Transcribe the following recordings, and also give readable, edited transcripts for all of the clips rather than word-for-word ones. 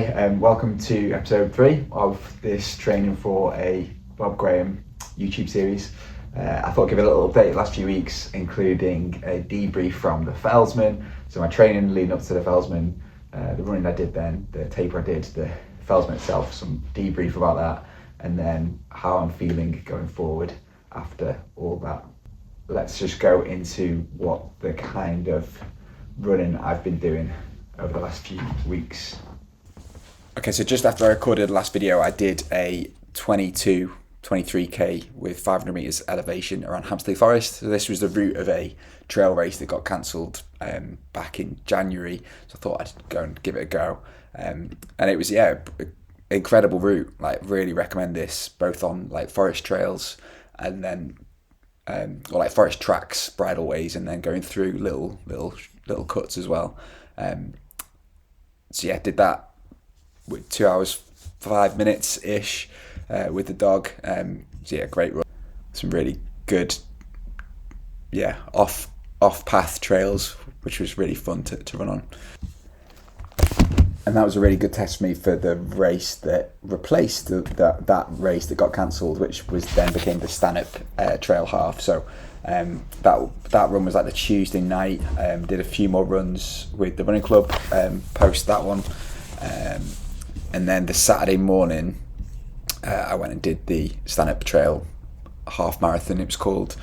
Welcome to episode 3 of this training for a Bob Graham YouTube series. I thought I'd give a little update the last few weeks, including a debrief from the Fellsman. So my training leading up to the Fellsman, the running I did then, the taper I did, the Fellsman itself, some debrief about that, and then how I'm feeling going forward after all that. Let's just go into what the kind of running I've been doing over the last few weeks. Okay, so just after I recorded the last video, I did a 23k with 500 meters elevation around Hampstead Forest. So this was the route of a trail race that got cancelled back in January. So I thought I'd go and give it a go. And it was, incredible route. Like, really recommend this, both on like forest trails and then or like forest tracks, bridleways, and then going through little cuts as well. So yeah, did that with 2 hours 5 minutes ish with the dog. So yeah, great run. Some really good off path trails, which was really fun to run on. And that was a really good test for me for the race that replaced that race that got cancelled, which was then became the Stanhope Trail Half. So that run was like the Tuesday night. Did a few more runs with the running club post that one, and then the Saturday morning I went and did the Stanhope Trail half marathon. It was called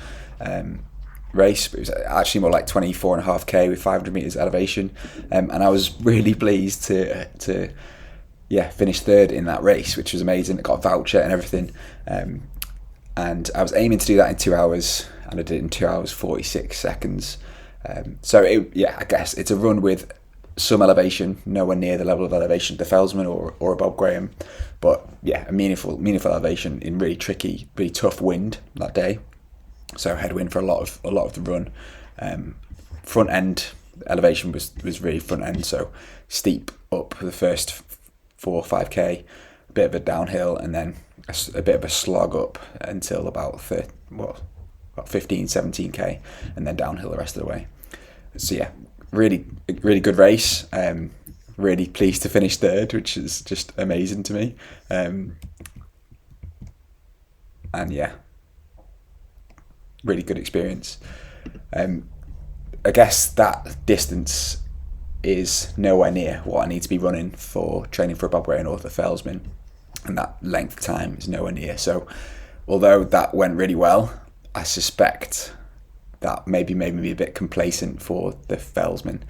race, but it was actually more like 24.5k with 500 meters elevation, and I was really pleased to finish third in that race, which was amazing. I got a voucher and everything, and I was aiming to do that in 2 hours, and I did it in 2 hours 46 seconds. So I guess it's a run with some elevation, nowhere near the level of elevation of the Fellsman or Bob Graham, but yeah, a meaningful elevation in really tricky, really tough wind that day. So headwind for a lot of the run. Front end elevation was really front end, so steep up the first 4 or 5k, a bit of a downhill, and then a bit of a slog up until about 15, 17k, and then downhill the rest of the way. So yeah, really good race. Really pleased to finish third, which is just amazing to me. And yeah, really good experience. I guess that distance is nowhere near what I need to be running for training for a Bob Graham or the Fellsman, and that length of time is nowhere near. So although that went really well, I suspect that maybe made me a bit complacent for the Fellsman.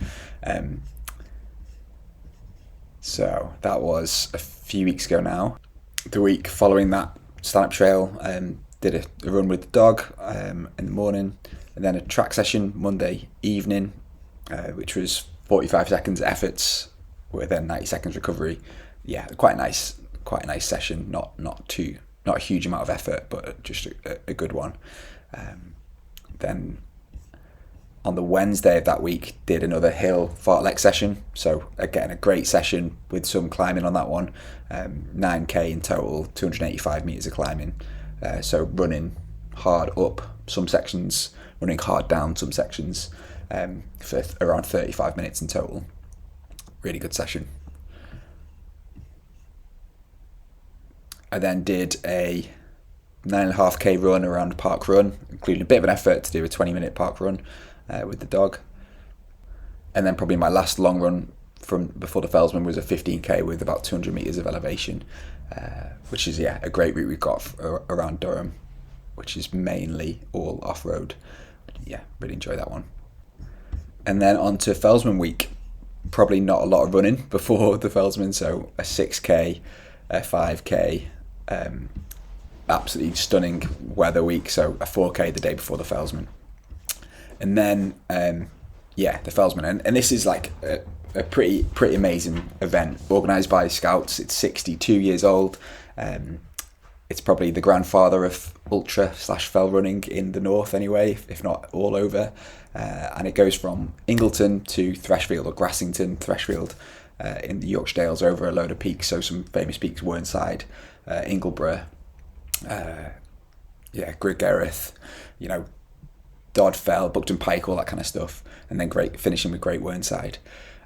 So that was a few weeks ago now. The week following that Stanhope Trail, did a run with the dog in the morning, and then a track session Monday evening, which was 45 seconds efforts with then 90 seconds recovery. Yeah, quite a nice session. Not a huge amount of effort, but just a good one. Then on the Wednesday of that week, did another hill fartlek session. So again, a great session with some climbing on that one. 9k in total, 285 meters of climbing. So running hard up some sections, running hard down some sections, for around 35 minutes in total. Really good session. I then did a 9.5k run around Park Run, including a bit of an effort to do a 20-minute park run with the dog. And then probably my last long run from before the Fellsman was a 15k with about 200 meters of elevation, which is a great route we've got around Durham, which is mainly all off-road. Yeah, really enjoy that one. And then on to Fellsman week. Probably not a lot of running before the Fellsman, so a 6k, a 5k, absolutely stunning weather week, so a 4k the day before the Fellsman. And then the Fellsman, and this is like a pretty amazing event organised by Scouts. It's 62 years old. It's probably the grandfather of ultra/fell running in the north anyway, if not all over. And it goes from Ingleton to Thresfield, or Grassington, Thresfield, in the Yorkshire Dales, over a load of peaks. So some famous peaks: Whernside, Ingleborough, Griggerith, Dodd Fell, Buckton Pike, all that kind of stuff. And then finishing with Great Whernside.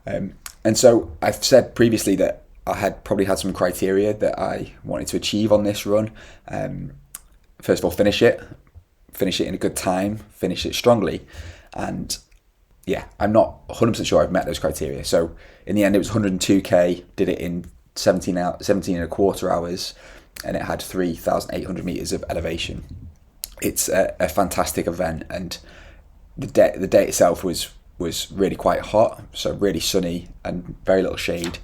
And so I've said previously that I had probably had some criteria that I wanted to achieve on this run. First of all, finish it in a good time, finish it strongly. And yeah, I'm not 100% sure I've met those criteria. So in the end, it was 102k, did it in 17 and a quarter hours, and it had 3,800 meters of elevation. It's a fantastic event, and the day itself was really quite hot, so really sunny and very little shade.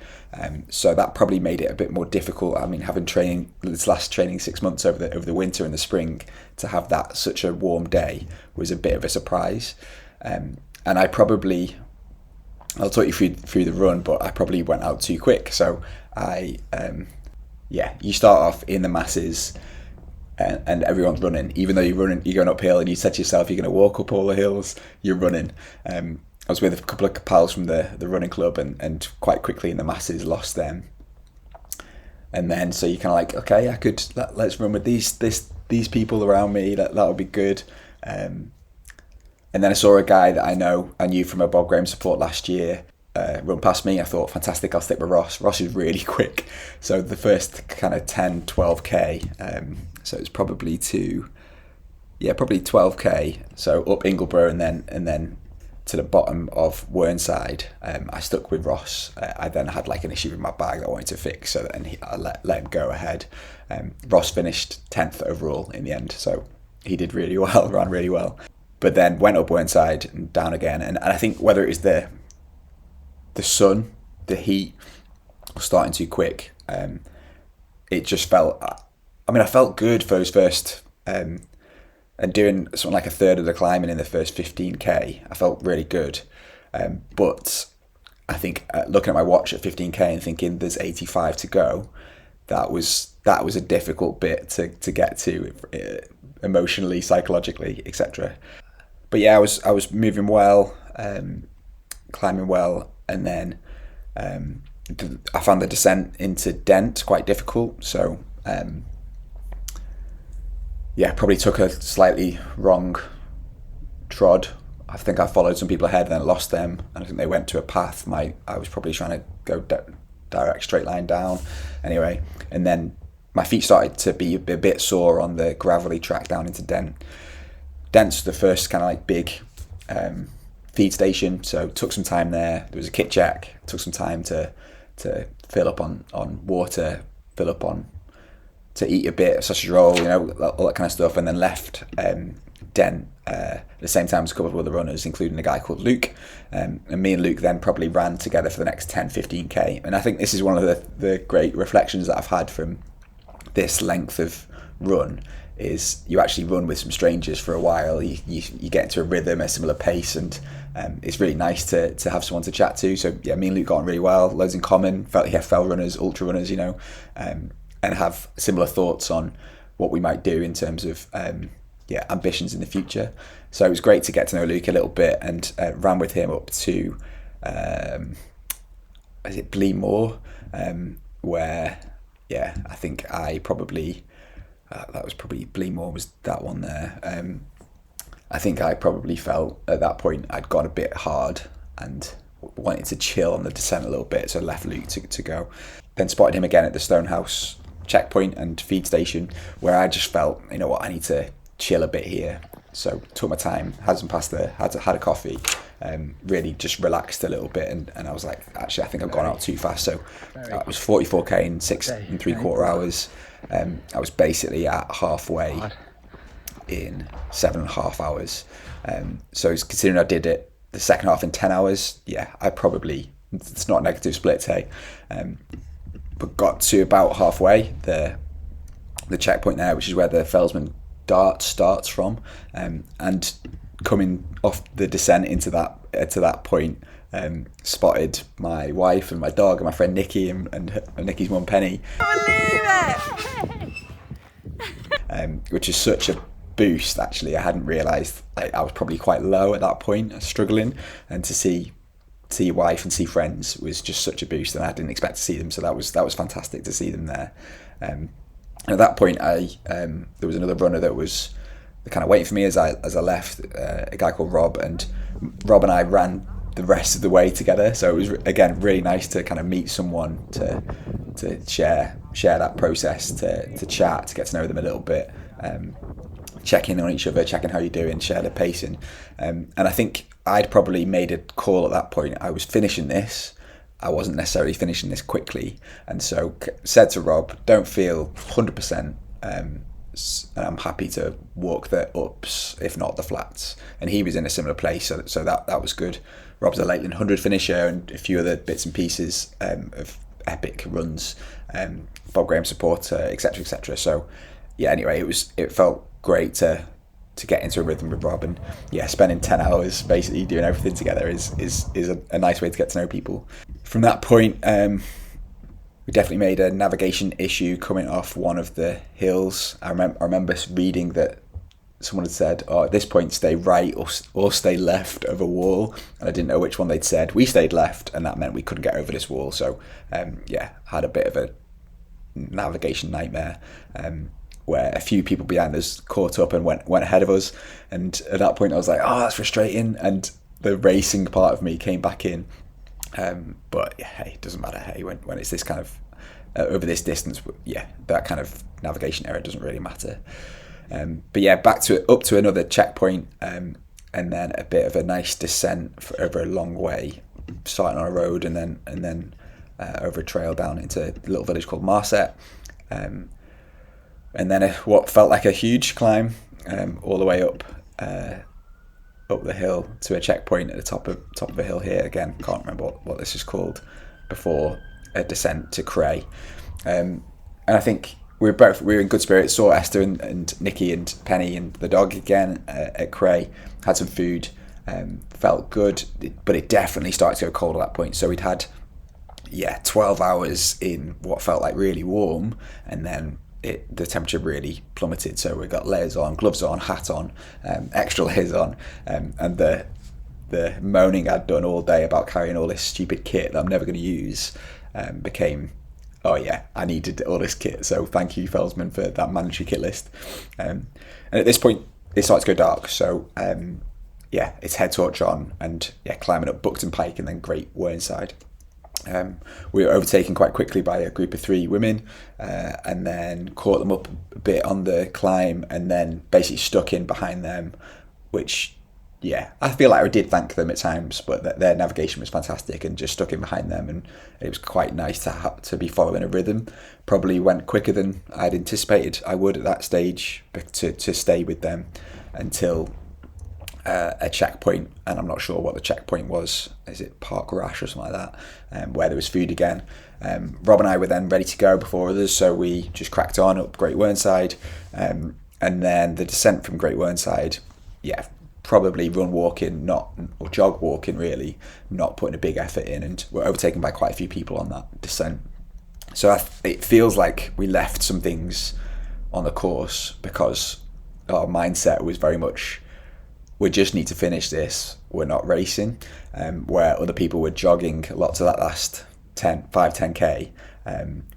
So that probably made it a bit more difficult. I mean, having training this last training 6 months over the winter and the spring, to have that such a warm day was a bit of a surprise. And I'll talk you through the run, but I probably went out too quick. So you start off in the masses, and everyone's running. Even though you're going uphill, and you said to yourself you're going to walk up all the hills, you're running. I was with a couple of pals from the running club, and quite quickly in the masses lost them. And then so you kind of like, okay, let's run with these people around me. That'll be good. And then I saw a guy that I knew from a Bob Graham support last year run past me. I thought, fantastic, I'll stick with Ross. Ross is really quick. So the first kind of 10, 12k, so it's probably 12k. So up Ingleborough and then to the bottom of Whernside, I stuck with Ross. I then had like an issue with my bag that I wanted to fix, so then I let him go ahead. Ross finished 10th overall in the end, so he did really well, ran really well. But then went up Whernside and down again, and I think whether it was the sun, the heat was starting too quick, it just felt, I felt good for those first, and doing something like a third of the climbing in the first 15k, I felt really good. But I think looking at my watch at 15k and thinking there's 85 to go, that was a difficult bit to get to, emotionally, psychologically, etc. But yeah, I was moving well, climbing well, and then I found the descent into Dent quite difficult. So probably took a slightly wrong trod. I think I followed some people ahead and then lost them, and I think they went to a path. I was probably trying to go direct straight line down anyway, and then my feet started to be a bit sore on the gravelly track down into Dent. Dent's the first kind of like big feed station, so took some time there. There was a kit check, took some time to fill up on water, fill up on to eat a bit of sausage roll, all that kind of stuff, and then left Dent at the same time as a couple of other runners, including a guy called Luke. And me and Luke then probably ran together for the next 10, 15k. And I think this is one of the great reflections that I've had from this length of run, is you actually run with some strangers for a while. You get into a rhythm, a similar pace, and it's really nice to have someone to chat to. So yeah, me and Luke got on really well, loads in common, fell runners, ultra runners, and have similar thoughts on what we might do in terms of ambitions in the future. So it was great to get to know Luke a little bit, and ran with him up to Bleemore, where I think I probably that was probably Bleemore, was that one there. I think I probably felt at that point I'd gone a bit hard and wanted to chill on the descent a little bit, so left Luke to go. Then spotted him again at the Stonehouse checkpoint and feed station, where I just felt, I need to chill a bit here. So took my time, had some pasta, had a coffee, really just relaxed a little bit, and I was like, actually I think I've gone out too fast. So it was 44k in 6 and 3/4 hours. I was basically at halfway in 7.5 hours. So considering I did it the second half in 10 hours, it's not a negative split, hey. But got to about halfway, the checkpoint there, which is where the Fellsman dart starts from, and coming off the descent into that point, spotted my wife and my dog and my friend Nikki and Nikki's mum Penny. Which is such a boost. Actually, I hadn't realised I was probably quite low at that point, struggling, and to see your wife and see friends was just such a boost, and I didn't expect to see them, so that was fantastic to see them there. At that point, there was another runner that was kind of waiting for me as I left, a guy called Rob, and I ran the rest of the way together. So it was again really nice to kind of meet someone to share that process, to chat, to get to know them a little bit, checking on each other, checking how you're doing, share the pacing. And I think I'd probably made a call at that point. I was finishing this. I wasn't necessarily finishing this quickly, and so said to Rob, don't feel 100%. And I'm happy to walk the ups, if not the flats. And he was in a similar place, so that was good. Rob's a Lakeland 100 finisher and a few other bits and pieces of epic runs, Bob Graham supporter, etc., etc. So yeah, anyway, it felt great to get into a rhythm with Rob, and yeah, spending 10 hours basically doing everything together is a nice way to get to know people. From that point, we definitely made a navigation issue coming off one of the hills. I remember reading that someone had said, "Oh, at this point, stay right or stay left of a wall," and I didn't know which one they'd said. We stayed left, and that meant we couldn't get over this wall. So, had a bit of a navigation nightmare, where a few people behind us caught up and went ahead of us. And at that point, I was like, "Oh, that's frustrating." And the racing part of me came back in. But yeah, hey, it doesn't matter. Hey, when it's this kind of over this distance, yeah, that kind of navigation error doesn't really matter. But yeah, up to another checkpoint, and then a bit of a nice descent over a long way, starting on a road and then over a trail down into a little village called Marset, and then what felt like a huge climb all the way up the hill to a checkpoint at the top of a hill here. Again, can't remember what this is called, before a descent to Cray. And I think we were in good spirits. Saw Esther and Nikki and Penny and the dog again at Cray. Had some food, felt good, but it definitely started to go cold at that point. So we'd had 12 hours in what felt like really warm, and then the temperature really plummeted. So we got layers on, gloves on, hat on, extra layers on, and the moaning I'd done all day about carrying all this stupid kit that I'm never going to use became, oh yeah, I needed all this kit. So thank you, Fellsman, for that mandatory kit list. And at this point, it started to go dark. So it's head torch on, and climbing up Buckton Pike and then Great Whernside. We were overtaken quite quickly by a group of 3 women, and then caught them up a bit on the climb, and then basically stuck in behind them, which, I feel like I did thank them at times, but their navigation was fantastic, and just stuck in behind them, and it was quite nice to be following a rhythm. Probably went quicker than I'd anticipated I would at that stage, to stay with them until a checkpoint, and I'm not sure what the checkpoint was. Is it Park Rash or something like that, where there was food again. Rob and I were then ready to go before others, so we just cracked on up Great Whernside, and then the descent from Great Whernside, probably run walking, or jog walking really, not putting a big effort in, and we're overtaken by quite a few people on that descent. So it feels like we left some things on the course, because our mindset was very much, we just need to finish this, we're not racing, where other people were jogging lots of that last 10k.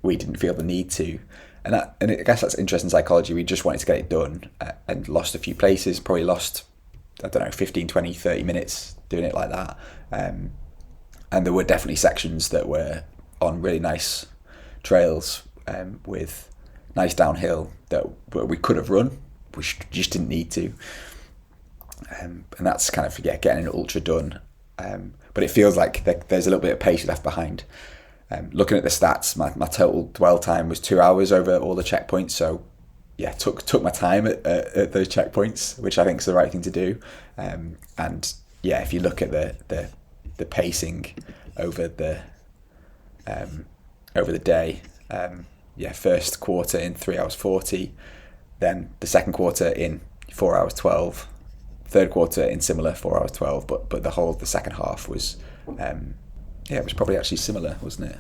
We didn't feel the need to, and I guess that's interesting psychology. We just wanted to get it done, and lost a few places, probably lost, I don't know, 15, 20, 30 minutes doing it like that. And there were definitely sections that were on really nice trails, with nice downhill that we could have run, we just didn't need to. And that's kind of getting an ultra done, but it feels like there's a little bit of pace left behind. Looking at the stats, my total dwell time was 2 hours over all the checkpoints, so took my time at those checkpoints, which I think is the right thing to do. And if you look at the pacing over the day, first quarter in 3 hours 40, then the second quarter in 4 hours 12. Third quarter in similar 4 hours 12, but the second half was it was probably actually similar, wasn't it?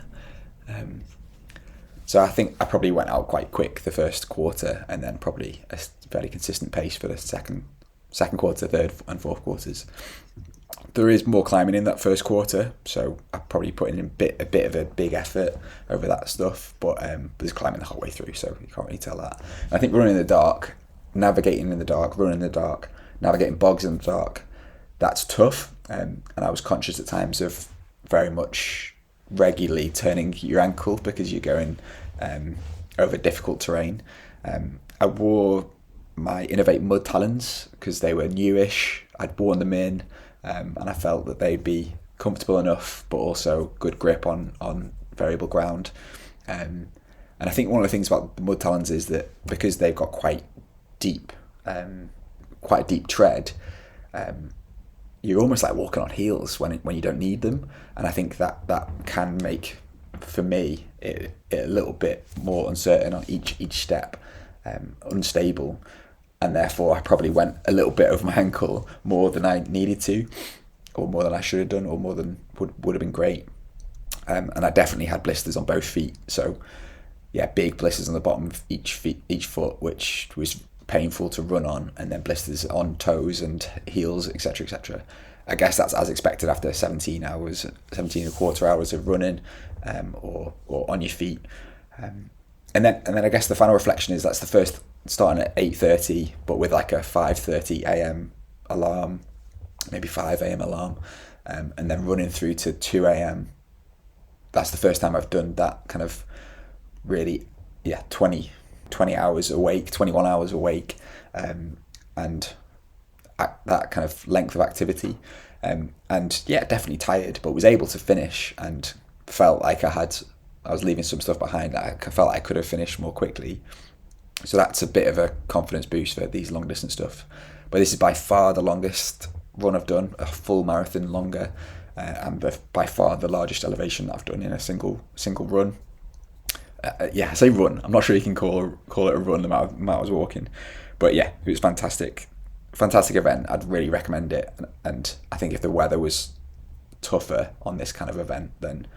So I think I probably went out quite quick the first quarter, and then probably a fairly consistent pace for the second quarter, third and fourth quarters. There is more climbing in that first quarter, so I probably put in a bit of a big effort over that stuff, but there's climbing the whole way through, so you can't really tell that. And I think running in the dark, navigating in the dark, running in the dark, navigating bogs in the dark, that's tough. and I was conscious at times of very much regularly turning your ankle because you're going over difficult terrain. I wore my Innovate mud talons because they were newish. I'd worn them in, and I felt that they'd be comfortable enough, but also good grip on variable ground. And I think one of the things about the mud talons is that because they've got quite a deep tread, you're almost like walking on heels when you don't need them. And I think that can make, for me, it a little bit more uncertain on each step, unstable. And therefore I probably went a little bit over my ankle more than I needed to, or more than I should have done, or more than would have been great. And I definitely had blisters on both feet. So yeah, big blisters on the bottom of each foot, which was painful to run on, and then blisters on toes and heels, etc., etc. I guess that's as expected after 17 and a quarter hours of running, or on your feet. And then I guess the final reflection is that's the first starting at 8:30, but with like a 5:30 a.m. alarm, maybe 5 a.m. alarm, and then running through to 2 a.m. That's the first time I've done that kind of really, 20 hours awake, 21 hours awake, and that kind of length of activity. And yeah, definitely tired, but was able to finish and felt like I was leaving some stuff behind that I felt like I could have finished more quickly. So that's a bit of a confidence boost for these long distance stuff. But this is by far the longest run I've done, a full marathon longer, and by far the largest elevation that I've done in a single run. I say run. I'm not sure you can call it a run, the amount I was walking. But yeah, it was fantastic event. I'd really recommend it. And I think if the weather was tougher on this kind of event, then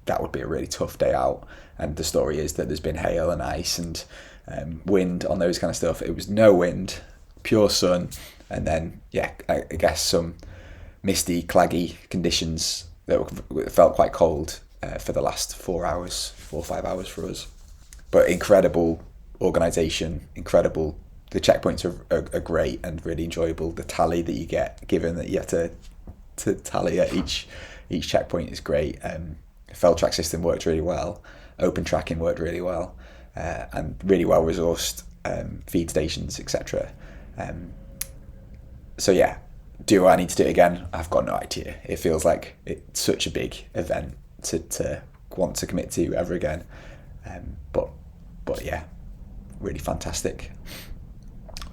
that would be a really tough day out. And the story is that there's been hail and ice and wind on those kind of stuff. It was no wind, pure sun, and then I guess some misty, claggy conditions that felt quite cold for the last 4 or 5 hours for us. But incredible organisation, incredible. The checkpoints are great and really enjoyable. The tally that you get, given that you have to tally at each checkpoint, is great. Fell track system worked really well. Open tracking worked really well, and really well resourced feed stations, etc. So yeah, do I need to do it again? I've got no idea. It feels like it's such a big event to want to commit to ever again. But yeah, really fantastic.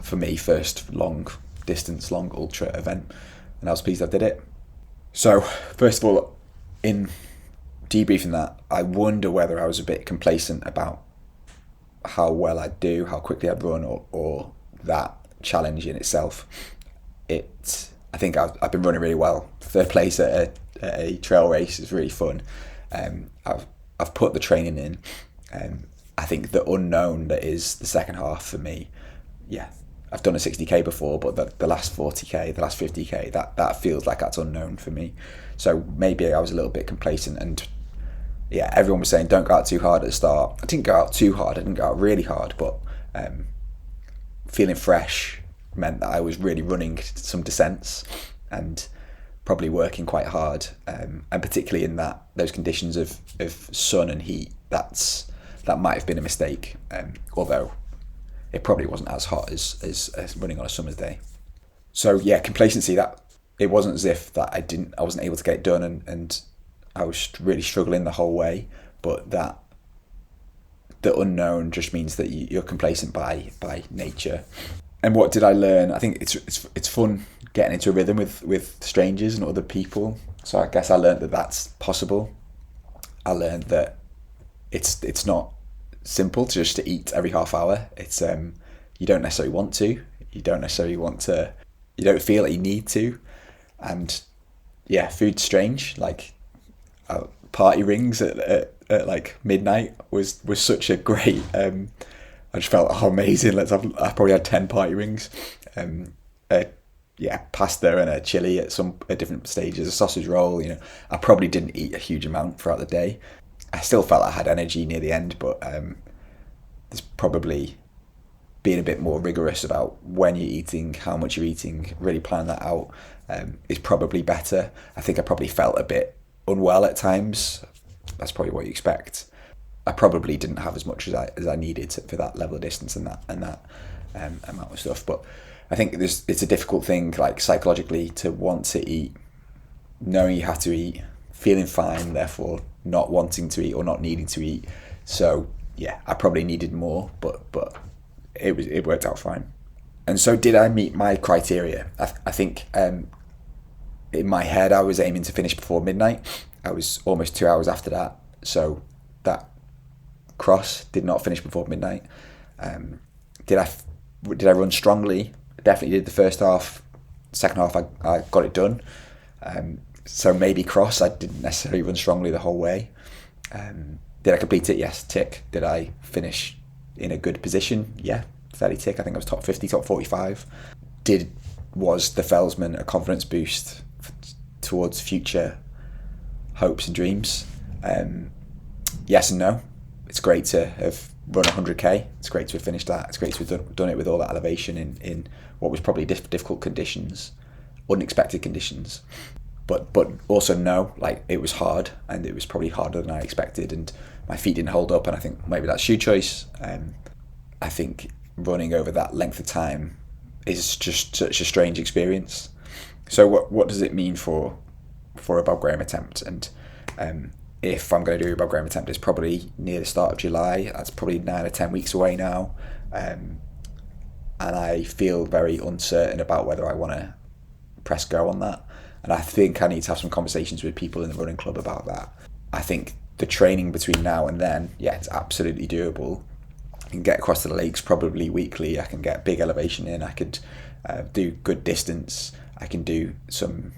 For me, first long ultra event, and I was pleased I did it. So first of all, in debriefing that, I wonder whether I was a bit complacent about how well I'd do, how quickly I'd run, or that challenge in itself. I think I've been running really well. Third place at a trail race is really fun. I've put the training in. I think the unknown that is the second half for me, I've done a 60k before, but the last 40k, the last 50k, that feels like that's unknown for me. So maybe I was a little bit complacent, and everyone was saying don't go out too hard at the start. I didn't go out too hard, I didn't go out really hard, but feeling fresh meant that I was really running some descents and probably working quite hard, and particularly in those conditions of sun and heat, that might have been a mistake, although it probably wasn't as hot as running on a summer's day. So complacency, that it wasn't as if that I wasn't able to get it done, and I was really struggling the whole way, but that the unknown just means that you're complacent by nature. And what did I learn? I think it's fun getting into a rhythm with strangers and other people. So I guess I learned that that's possible. I learned that it's not simple just to eat every half hour. It's you don't necessarily want to. You don't necessarily want to. You don't feel like you need to. And food's strange. Like party rings at like midnight was such a great. I just felt amazing. I probably had 10 party rings. Pasta and a chili at different stages, a sausage roll. I probably didn't eat a huge amount throughout the day. I still felt I had energy near the end, but there's probably being a bit more rigorous about when you're eating, how much you're eating, really plan that out is probably better. I think I probably felt a bit unwell at times. That's probably what you expect. I probably didn't have as much as I needed for that level of distance and that amount of stuff. But I think it's a difficult thing, like psychologically, to want to eat, knowing you have to eat, feeling fine, therefore not wanting to eat or not needing to eat. So yeah, I probably needed more, but it worked out fine. And so, did I meet my criteria? I think in my head I was aiming to finish before midnight. I was almost 2 hours after that, so that cross did not finish before midnight. Did I run strongly? Definitely did the first half. Second half I got it done. So maybe cross. I didn't necessarily run strongly the whole way. Did I complete it? Yes, tick. Did I finish in a good position? Yeah, fairly tick. I think I was top 50, top 45. Was the Fellsman a confidence boost towards future hopes and dreams? Yes and no. It's great to have run 100k. It's great to have finished that. It's great to have done it with all that elevation in what was probably difficult conditions, unexpected conditions. But also no, like it was hard, and it was probably harder than I expected, and my feet didn't hold up, and I think maybe that's shoe choice. I think running over that length of time is just such a strange experience. So what does it mean for a Bob Graham attempt? And if I'm going to do a Bob Graham attempt, it's probably near the start of July. That's probably 9 or 10 weeks away now, and I feel very uncertain about whether I want to press go on that. And I think I need to have some conversations with people in the running club about that. I think the training between now and then, yeah, it's absolutely doable. I can get across to the lakes probably weekly. I can get big elevation in. I could do good distance. I can do some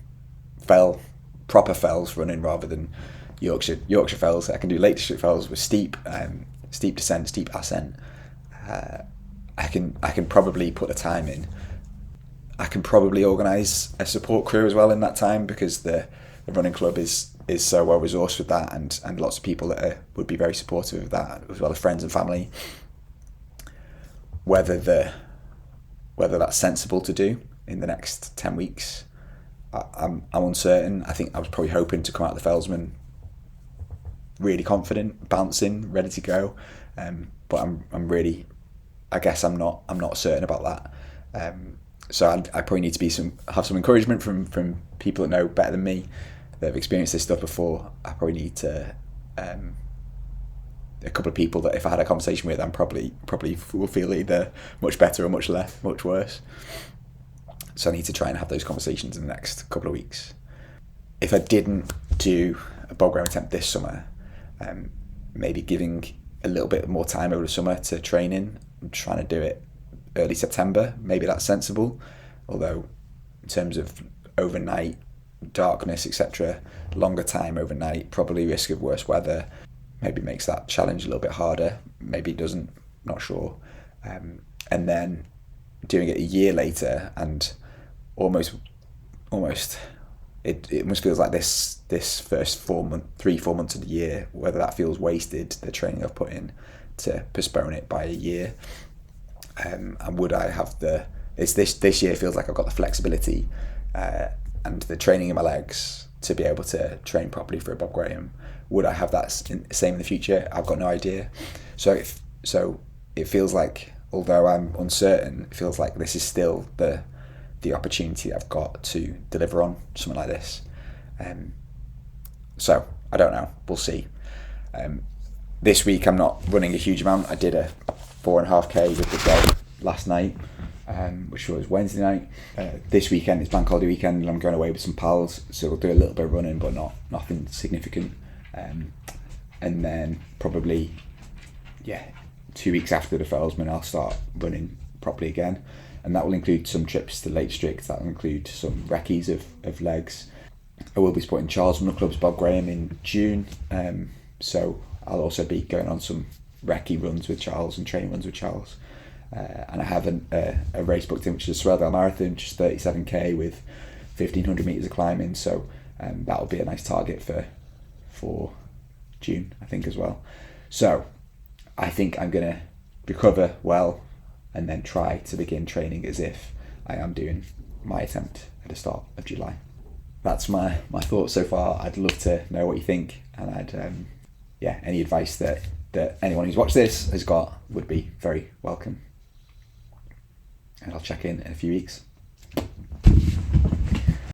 proper fells running rather than Yorkshire fells. I can do Lake District fells with steep descent, steep ascent. I can probably put the time in. I can probably organise a support crew as well in that time, because the running club is so well resourced with that, and lots of people that would be very supportive of that, as well as friends and family. Whether that's sensible to do in the next 10 weeks, I'm uncertain. I think I was probably hoping to come out of the Fellsman really confident, bouncing, ready to go, but I'm really, I guess I'm not certain about that. So I probably need to have some encouragement from people that know better than me, that have experienced this stuff before. I probably need to a couple of people that if I had a conversation with, I'm probably will feel either much better or much worse. So I need to try and have those conversations in the next couple of weeks. If I didn't do a Bob Graham attempt this summer, maybe giving a little bit more time over the summer to training. I'm trying to do it early September. Maybe that's sensible. Although in terms of overnight darkness, etc., longer time overnight, probably risk of worse weather, maybe makes that challenge a little bit harder. Maybe it doesn't, not sure. And then doing it a year later, and almost it almost feels like this first 4 months of the year, whether that feels wasted, the training I've put in, to postpone it by a year. And would I have this year feels like I've got the flexibility and the training in my legs to be able to train properly for a Bob Graham. Would I have that same in the future? I've got no idea. So it feels like, although I'm uncertain, it feels like this is still the opportunity I've got to deliver on something like this. So I don't know. We'll see. This week I'm not running a huge amount. I did a 4.5k with the dog last night, which was Wednesday night. This weekend is bank holiday weekend, and I'm going away with some pals, so we'll do a little bit of running, but nothing significant. And then probably 2 weeks after the Fellsman, I'll start running properly again, and that will include some trips to Lake District. That will include some recce's of legs. I will be supporting Charles from the club's Bob Graham in June, so I'll also be going on some recce runs with Charles and training runs with Charles. And I have a race booked in, which is a Swerdale Marathon, which is 37k with 1,500 metres of climbing. So that'll be a nice target for June, I think, as well. So I think I'm going to recover well, and then try to begin training as if I am doing my attempt at the start of July. That's my thoughts so far. I'd love to know what you think, and I'd any advice that anyone who's watched this has got would be very welcome. And I'll check in a few weeks.